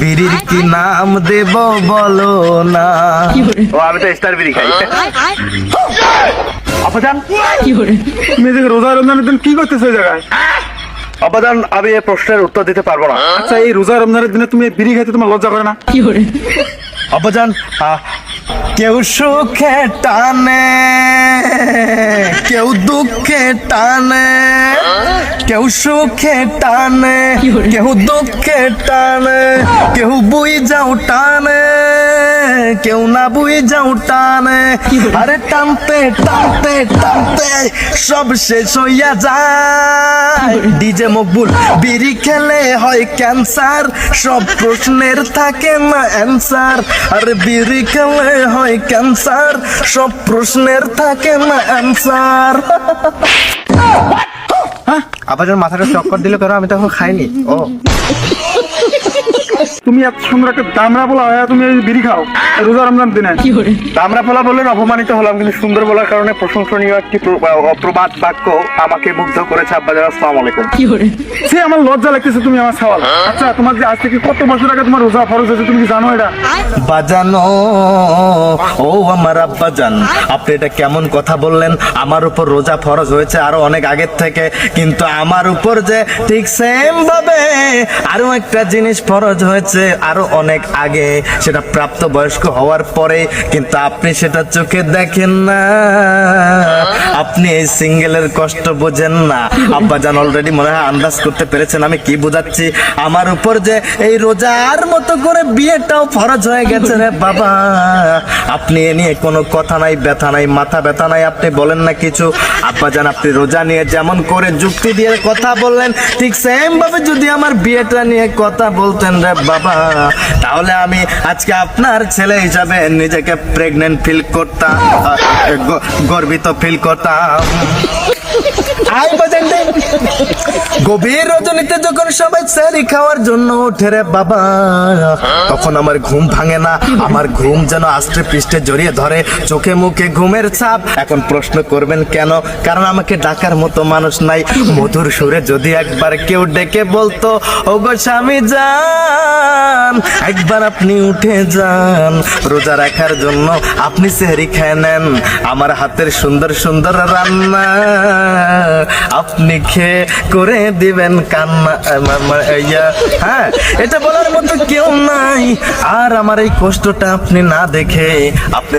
বিড়ির কি নাম দেব বলো না। ও আমি তো স্টার বিড়ি খাই। আপাজান তুমি যে রোজা রমজানের দিন কি করতেছো এই জায়গায়? আপাজান আমি এই প্রশ্নের উত্তর দিতে পারবো না। আচ্ছা এই রোজা রমজানের দিনে তুমি বিড়ি খাইতে তোমার লজ্জা করে না? আপাজান কেউ সুখে টানে, কেউ দুঃখে টানে, কেউ সুখে টানে, কেউ দুঃখে টানে, কেউ বুই যাও টানে, কেউ না বুই যাও টানে। আরে টানতে টানতে টানতে সব শেষ হইয়া যায়। ডিজে মকবুল বিড়ি খেলে হয় ক্যান্সার, সব প্রশ্নের থাকে না অ্যান্সার। আরে বিড়ি খেলে হয় ক্যান্সার, সব প্রশ্নের থাকে না অ্যান্সার। আপাজান মাথাটা চক্কর দিল কেন? আমি তো এখন খাইনি। ও তুমি এত সুন্দর একটা দামরা বলা হয় তুমি এই বিড়ি খাও এই রোজা রমজান দিনে? দামরা বলা বললেন অপমানিত হলাম, কিন্তু সুন্দর বলার কারণে প্রশংসনীয় একটি প্রবাদ বাক্য আমাকে মুগ্ধ করেছে। আব্বাজান আসসালামু আলাইকুম। সে আমার লজ্জা লাগতেছে, তুমি আমার সওয়াল। আচ্ছা তোমার যে আজ থেকে কত বছর আগে তোমার রোজা ফরজ হয়েছে তুমি কি জানো এটা? বাজানো ও আমার আব্বা জান, আপনি এটা কেমন কথা বললেন? আমার উপর রোজা ফরজ হয়েছে আরো অনেক আগের থেকে, কিন্তু আমার উপর যে ঠিক সেম ভাবে আরো একটা জিনিস ফরজ হয়েছে আরো অনেক আগে, সেটা প্রাপ্ত বয়স্ক হওয়ার পরে, কিন্তু আপনি সেটা চোখে দেখেন না। আপনি এই সিঙ্গেলের কষ্ট বোঝেন না। আব্বা জান অলরেডি মনে হয় আন্দাজ করতে পেরেছেন আমি কি বোঝাচ্ছি। আমার উপর যে এই রোজার মতো করে বিয়েটাও ফরজ হয়ে গেছে রে বাবা। আপনি এ নিয়ে কোনো কথা নাই, ব্যথা নাই, মাথা ব্যথা নাই, আপনি বলেন না কিছু। আব্বা জান আপনি রোজা নিয়ে যেমন করে যুক্তি দিয়ে কথা বললেন, ঠিক সেম ভাবে যদি আমার বিয়েটা নিয়ে কথা বলতেন রে বাবা, তাহলে আমি আজকে আপনার ছেলে হিসাবে নিজেকে প্রেগনেন্ট ফিল করতাম, গর্বিত ফিল করতাম। আই বাজান দে। গভীর রজনীতে যখন সবাই সেহরি খাওয়ার জন্য ওঠে রে বাবা, তখন আমার ঘুম ভাঙে না। আমার ঘুম যেন আস্তে পৃষ্ঠে জড়িয়ে ধরে, চোখে মুখে ঘুমের ছাপ। এখন প্রশ্ন করবেন কেন? কারণ আমাকে ডাকার মতো মানুষ নাই। মধুর সুরে যদি একবার কেউ ডেকে বলতো, ওগো স্বামী যান, একবার আপনি উঠে যান, রোজা রাখার জন্য আপনি সেহরি খেয়ে নেন, আমার হাতের সুন্দর সুন্দর রান্না আপনি খেয়ে করে দিবেন কান্না। হ্যাঁ, এটা বলার মতো কেউ নাই। আর আমার এই কষ্টটা আপনি না দেখে আপনি